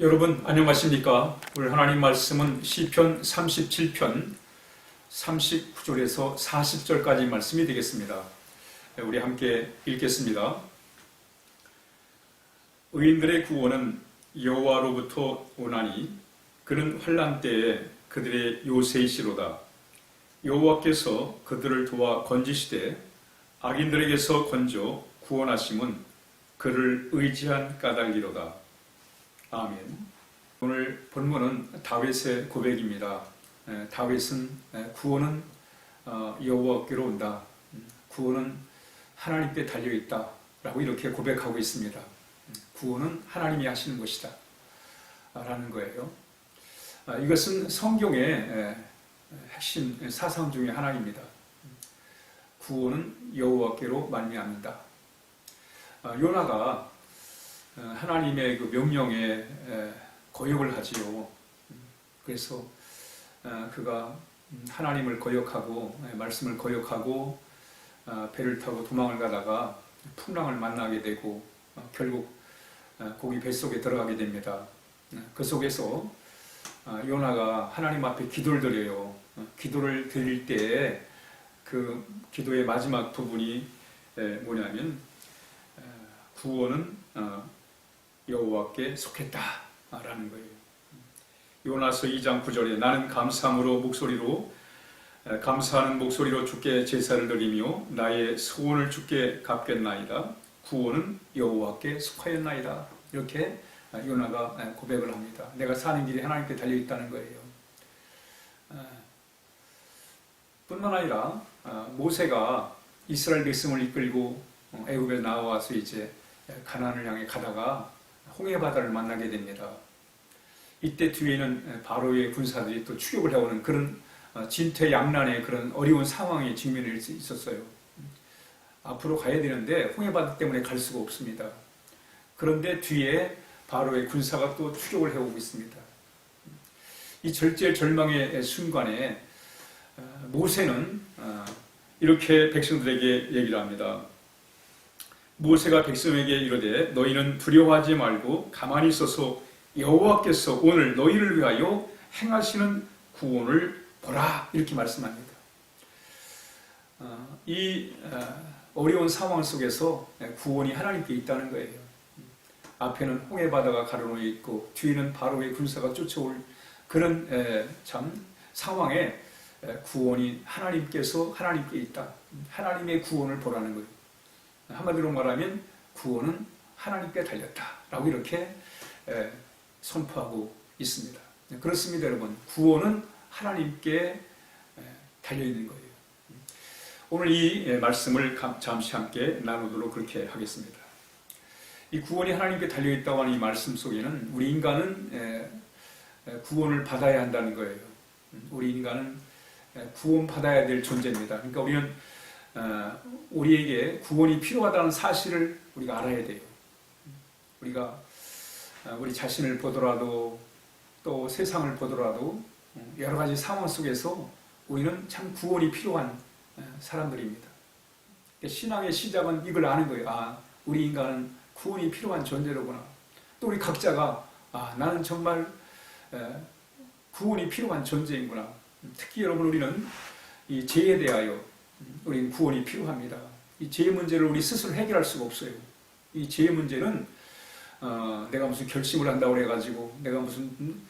여러분 안녕하십니까? 오늘 하나님 말씀은 시편 37편 39절에서 40절까지 말씀이 되겠습니다. 우리 함께 읽겠습니다. 의인들의 구원은 여호와로부터 오나니 그는 환난 때에 그들의 요새이시로다. 여호와께서 그들을 도와 건지시되 악인들에게서 건져 구원하심은 그를 의지한 까닭이로다. 아멘. 오늘 본문은 다윗의 고백입니다. 다윗은 구원은 여호와께로 온다. 구원은 하나님께 달려있다. 라고 이렇게 고백하고 있습니다. 구원은 하나님이 하시는 것이다. 라는 거예요. 이것은 성경의 핵심 사상 중에 하나입니다. 구원은 여호와께로 말미암는다. 요나가 하나님의 그 명령에 거역을 하지요. 그래서 그가 하나님을 거역하고 말씀을 거역하고 배를 타고 도망을 가다가 풍랑을 만나게 되고 결국 고기 뱃속에 들어가게 됩니다. 그 속에서 요나가 하나님 앞에 기도를 드려요. 기도를 드릴 때 그 기도의 마지막 부분이 뭐냐면 구원은 여호와께 속했다라는 거예요. 요나서 2장 9절에 나는 감사함으로 감사하는 목소리로 주께 제사를 드리며 나의 소원을 주께 갚겠나이다. 구원은 여호와께 속하였나이다. 이렇게 요나가 고백을 합니다. 내가 사는 길이 하나님께 달려있다는 거예요. 뿐만 아니라 모세가 이스라엘 백성을 이끌고 애굽에 나와서 이제 가나안을 향해 가다가 홍해 바다를 만나게 됩니다. 이때 뒤에는 바로의 군사들이 또 추격을 해오는 그런 진퇴양난의 그런 어려운 상황에 직면해 있었어요. 앞으로 가야 되는데 홍해 바다 때문에 갈 수가 없습니다. 그런데 뒤에 바로의 군사가 또 추격을 해오고 있습니다. 이 절제절망의 순간에 모세는 이렇게 백성들에게 얘기를 합니다. 모세가 백성에게 이르되 너희는 두려워하지 말고 가만히 있어서 여호와께서 오늘 너희를 위하여 행하시는 구원을 보라. 이렇게 말씀합니다. 이 어려운 상황 속에서 구원이 하나님께 있다는 거예요. 앞에는 홍해 바다가 가로놓여 있고 뒤에는 바로의 군사가 쫓아올 그런 참 상황에 구원이 하나님께 있다. 하나님의 구원을 보라는 거예요. 한마디로 말하면 구원은 하나님께 달렸다라고 이렇게 선포하고 있습니다. 그렇습니다, 여러분. 구원은 하나님께 달려있는 거예요. 오늘 이 말씀을 잠시 함께 나누도록 그렇게 하겠습니다. 이 구원이 하나님께 달려있다고 하는 이 말씀 속에는 우리 인간은 구원을 받아야 한다는 거예요. 우리 인간은 구원받아야 될 존재입니다. 그러니까 우리는 우리에게 구원이 필요하다는 사실을 우리가 알아야 돼요. 우리가 우리 자신을 보더라도 또 세상을 보더라도 여러 가지 상황 속에서 우리는 참 구원이 필요한 사람들입니다. 신앙의 시작은 이걸 아는 거예요. 우리 인간은 구원이 필요한 존재로구나. 또 우리 각자가 나는 정말 구원이 필요한 존재이구나. 특히 여러분 우리는 이 죄에 대하여 우리는 구원이 필요합니다. 이 죄 문제를 우리 스스로 해결할 수가 없어요. 이 죄 문제는 내가 무슨 결심을 한다고 해가지고 내가 무슨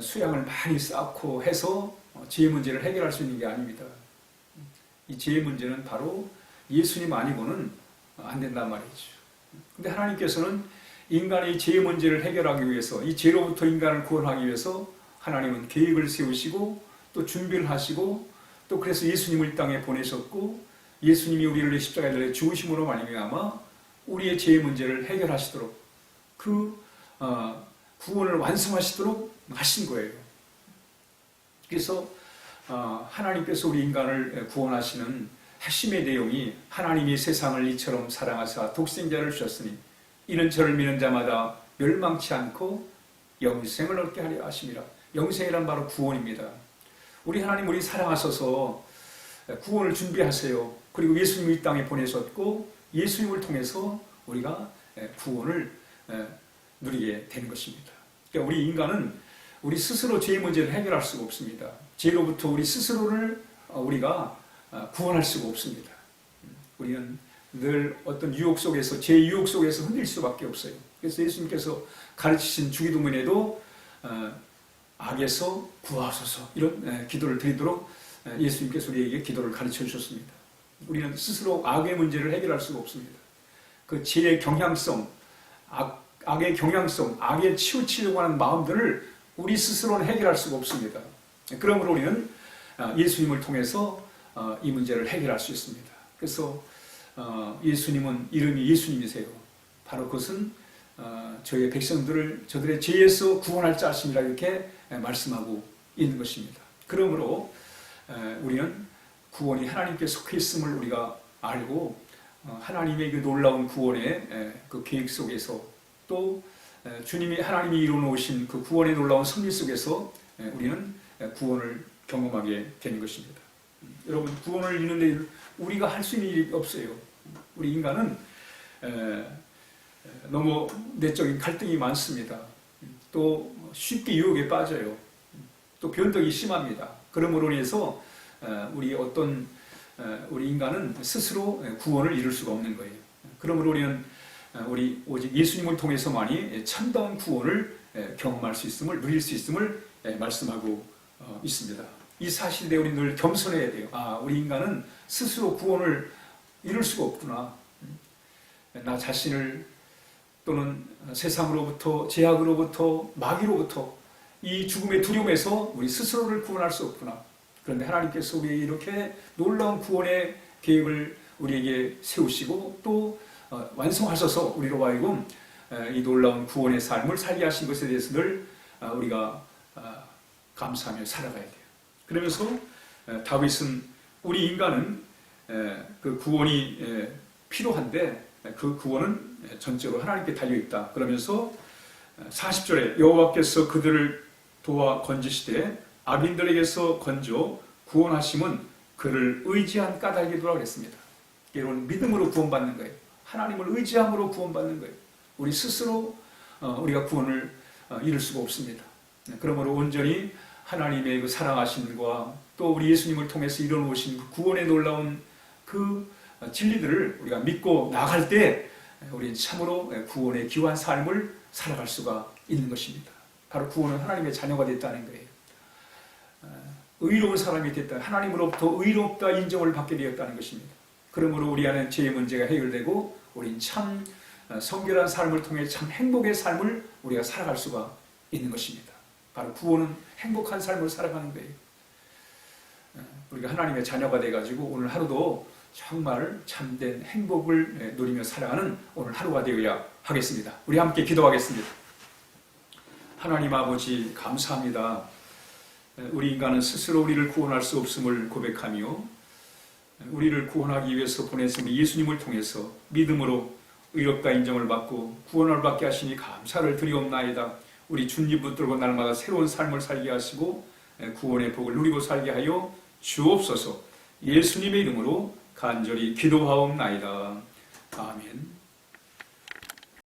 수양을 많이 쌓고 해서 죄 문제를 해결할 수 있는 게 아닙니다. 이 죄 문제는 바로 예수님 아니고는 안 된단 말이죠. 근데 하나님께서는 인간의 이 죄 문제를 해결하기 위해서 이 죄로부터 인간을 구원하기 위해서 하나님은 계획을 세우시고 또 준비를 하시고 또 그래서 예수님을 이 땅에 보내셨고 예수님이 우리를 십자가에 달려 죽으심으로 말미암아 우리의 죄의 문제를 해결하시도록 그 구원을 완성하시도록 하신 거예요. 그래서 하나님께서 우리 인간을 구원하시는 핵심의 내용이 하나님이 세상을 이처럼 사랑하사 독생자를 주셨으니 이는 저를 믿는 자마다 멸망치 않고 영생을 얻게 하려 하심이라. 영생이란 바로 구원입니다. 우리 하나님 우리 사랑하셔서 구원을 준비하세요. 그리고 예수님을 이 땅에 보내셨고 예수님을 통해서 우리가 구원을 누리게 되는 것입니다. 그러니까 우리 인간은 우리 스스로 죄의 문제를 해결할 수가 없습니다. 죄로부터 우리 스스로를 우리가 구원할 수가 없습니다. 우리는 늘 어떤 유혹 속에서, 죄의 유혹 속에서 흔들 수밖에 없어요. 그래서 예수님께서 가르치신 주기도문에도 악에서 구하소서 이런 기도를 드리도록 예수님께서 우리에게 기도를 가르쳐 주셨습니다. 우리는 스스로 악의 문제를 해결할 수가 없습니다. 그 죄의 경향성, 악의 경향성, 악에 치우치려고 하는 마음들을 우리 스스로는 해결할 수가 없습니다. 그러므로 우리는 예수님을 통해서 이 문제를 해결할 수 있습니다. 그래서 예수님은 이름이 예수님이세요. 바로 그것은 저희의 백성들을 저들의 죄에서 구원할 자심이라 이렇게 말씀하고 있는 것입니다. 그러므로 우리는 구원이 하나님께 속해 있음을 우리가 알고 하나님의 그 놀라운 구원의 그 계획 속에서 또 주님이 하나님이 이루어놓으신 그 구원의 놀라운 섭리 속에서 우리는 구원을 경험하게 되는 것입니다. 여러분, 구원을 이루는데 우리가 할 수 있는 일이 없어요. 우리 인간은 너무 내적인 갈등이 많습니다. 또 쉽게 유혹에 빠져요. 또 변덕이 심합니다. 그러므로 인해서 우리 인간은 스스로 구원을 이룰 수가 없는 거예요. 그러므로 우리는 우리 오직 예수님을 통해서만이 참다운 구원을 경험할 수 있음을, 누릴 수 있음을 말씀하고 있습니다. 이 사실에 우리 늘 겸손해야 돼요. 우리 인간은 스스로 구원을 이룰 수가 없구나. 나 자신을 또는 세상으로부터, 제약으로부터, 마귀로부터 이 죽음의 두려움에서 우리 스스로를 구원할 수 없구나. 그런데 하나님께서 우리에게 이렇게 놀라운 구원의 계획을 우리에게 세우시고 또 완성하셔서 우리로 하여금 이 놀라운 구원의 삶을 살게 하신 것에 대해서 늘 우리가 감사하며 살아가야 돼요. 그러면서 다윗은 우리 인간은 그 구원이 필요한데 그 구원은 전적으로 하나님께 달려있다. 그러면서 40절에 여호와께서 그들을 도와 건지시되 악인들에게서 건져 구원하심은 그를 의지한 까닭이더라 그랬습니다. 이런 믿음으로 구원받는 거예요. 하나님을 의지함으로 구원받는 거예요. 우리 스스로 우리가 구원을 이룰 수가 없습니다. 그러므로 온전히 하나님의 그 사랑하심과 또 우리 예수님을 통해서 이뤄놓으신 구원의 놀라운 그 진리들을 우리가 믿고 나갈 때 우리는 참으로 구원의 귀한 삶을 살아갈 수가 있는 것입니다. 바로 구원은 하나님의 자녀가 됐다는 거예요. 의로운 사람이 됐다. 하나님으로부터 의롭다 인정을 받게 되었다는 것입니다. 그러므로 우리 안에 죄의 문제가 해결되고 우리는 참 성결한 삶을 통해 참 행복의 삶을 우리가 살아갈 수가 있는 것입니다. 바로 구원은 행복한 삶을 살아가는 거예요. 우리가 하나님의 자녀가 돼가지고 오늘 하루도 정말 참된 행복을 누리며 살아가는 오늘 하루가 되어야 하겠습니다. 우리 함께 기도하겠습니다. 하나님 아버지 감사합니다. 우리 인간은 스스로 우리를 구원할 수 없음을 고백하며 우리를 구원하기 위해서 보내신 예수님을 통해서 믿음으로 의롭다 인정을 받고 구원을 받게 하시니 감사를 드리옵나이다. 우리 주님 붙들고 날마다 새로운 삶을 살게 하시고 구원의 복을 누리고 살게 하여 주옵소서. 예수님의 이름으로 간절히 기도하옵나이다. 아멘.